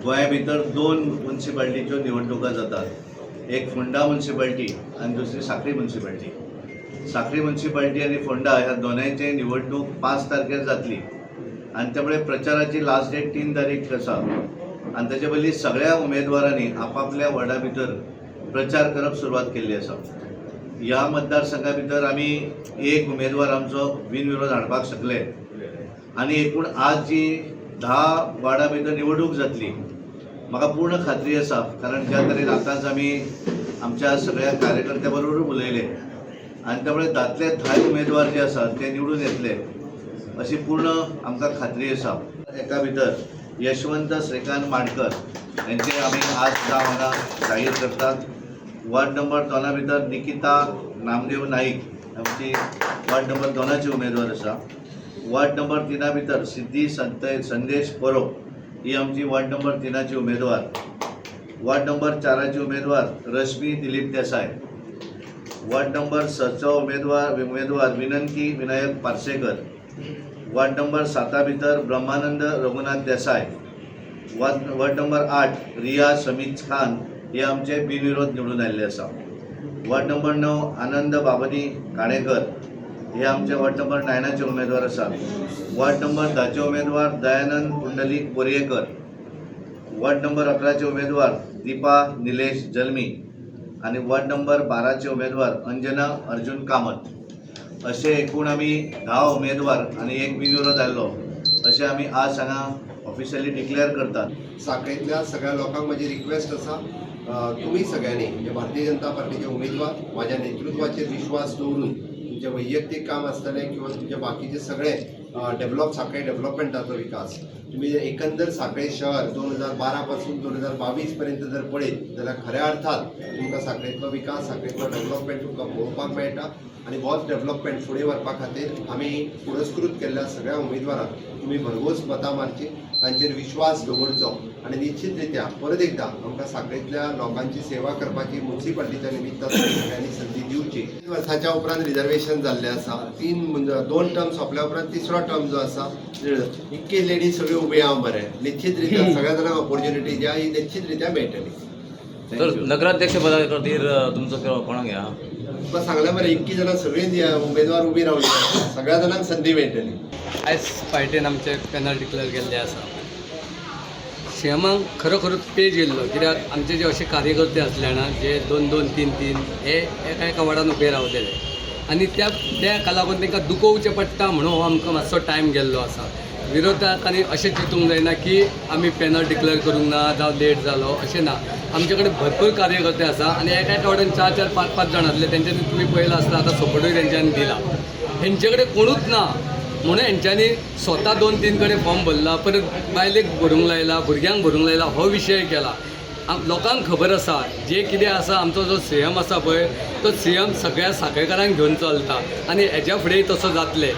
गोंया भितर दोन म्युन्सिपालिटीच्यो निवडणुका जातात. एक फोंडा म्युन्सिपालिटी आणि दुसरी सांखळी म्युन्सिपालिटी. सांखळी म्युन्सिपालिटी आणि फोंडा ह्या दोनांची निवडणूक 5 तारखेर जातली आणि त्यामुळे प्रचाराची लास्ट डेट 3 तारीख आसा आणि त्याच्या पयलीं सगळ्या उमेदवारांनी आपापल्या वॉर्डा भितर प्रचार करप सुरवात केल्ली आसा. ह्या मतदारसंघा भितर आमी एक उमेदवार आमचो बिनविरोध हाडपाक शकले आणि एकूण आज जी 10 वॉर्डा भितर निवडणूक जातली म्हाका पूर्ण खात्री आसा, कारण ज्या तरेन आतांच आमी आमच्या सगळ्या कार्यकर्त्यां बरोबर उलयले आणि त्यामुळे दातले 10 उमेदवार जे आसात ते निवडून येतले अशी पूर्ण आमकां खात्री आसा. एका भितर यशवंत श्रीकांत माडकर यांचे आमी आज नांव हांगा जाहीर करतात. वार्ड नंबर 2 भितर निकिता नामदेव नाईक आमची वार्ड नंबर 2ची उमेदवार आसा. वार्ड नंबर 3 भितर सिद्धी संदेश परो ही आमची वार्ड नंबर 3ची उमेदवार. वार्ड नंबर 4ची उमेदवार रश्मी दिलीप देसाय. वार्ड नंबर 6चो उमेदवार विनंती विनायक पार्सेकर. वार्ड नंबर 7 भितर ब्रह्मानंद रघुनाथ देसाय. वार्ड नंबर 8 रिया समीज खान हे आमचे बिनविरोध निवडून आयिल्ले आसा. वार्ड नंबर 9 आनंद बाबनी काणेकर हे आमचे वार्ड नंबर 9चे उमेदवार आसात. वार्ड नंबर 10चे उमेदवार दयानंद पुंडलीक बोरयेकर. वार्ड नंबर 11चे उमेदवार दीपा निलेश जल्मी आणि वार्ड नंबर 12चे उमेदवार अंजना अर्जुन कामत. असे एकूण आमी 10 उमेदवार आणि एक बिनविरोध आयलो असे आमी आज हांगा ऑफिशियली डिक्लेअर करतात. सांखळेतल्या सगळ्या लोकांक माझी रिक्वेस्ट आसा, तुम्ही सगळ्यांनी म्हणजे भारतीय जनता पार्टीचे उमेदवार माझ्या नेतृत्वाचेर विश्वास दवरून तुमचे वैयक्तिक काम आसतलें किंवा तुमचे बाकीचे सगळे सांखळे डेव्हलपमेंटाचो विकास तुम्ही एकंदर सांखळे शहर 2012 पासून 2022 पर्यंत जर पळयत जाल्यार खऱ्या अर्थात तुमकां सांखळेतलो विकास सांखळेतलो डेव्हलपमेंट तुमकां पळोवपाक मेळटा आणि होच डेव्हलपमेंट फुडें व्हरपा खातीर आमी पुरस्कृत केल्ल्या सगळ्या उमेदवारांक तुम्ही भरघोस मतां मारची, तांचेर विश्वास दवरचो आणि निश्चित रित्या परत एकदा आमकां सांखळेतल्या लोकांची सेवा करपाची म्युन्सिपालिटीच्या निमित्तान सगळ्यांनी संदी दिवची. 3 वर्सांच्या उपरांत रिजर्वेशन जाल्लें आसा. 2 टर्म सोंपल्या उपरांत 3रो टर्म जो आसा 21 लेडीज सगळ्यो उबे हांव बरें निश्चित रित्या सगळ्या जाणांक ऑपॉर्च्युनिटी द्या ही निश्चित रित्या मेळटली. तर नगराध्यक्ष पदा खातीर तुमचो कोणाक घ्या तुका सांगलें मरे 21 जाणां सगळीं उमेदवार उबी रावली सगळ्या जाणांक संदी मेळटली. आयज पार्टीन आमचे पॅनल डिक्लेअर केल्ले आसा. सीएमांक खरोखरूच पेज येयल्लो, कित्याक आमचे जे असे कार्यकर्ते आसले ना जे 2-2, 3-3 हे एका एका वार्डान उबे रावलेले आनी त्या कालावधीन तांकां दुखोवचें पडटा म्हणून हो आमकां मातसो टायम गेल्लो आसा. विरोधकांनी अशें चिंतूंक जायना की आमी पॅनल डिक्लेअर करूंक ना जावं लेट जालो अशें ना. आमचे कडेन भरपूर कार्यकर्ते आसा आनी एका एका वार्डान 4-4, 5-5 जाण आसले. तेंच्यांनी तुमी पळयलां आसता आतां सपोर्टूय तेंच्यांनी दिला. हेंचे कडेन कोणूच ना म्हणून हेंच्यांनी स्वता 2-3 कडेन फॉर्म भरला, परत बायलेक भरूंक लायला, भुरग्यांक भरूंक लायला, हो विशय केला. लोकांक खबर आसा जे कितें आसा आमचो जो सीएम आसा पळय तो सीएम सगळ्या सांखळेकारांक घेवन चलता आनी हेच्या फुडेंय तसो जातलें.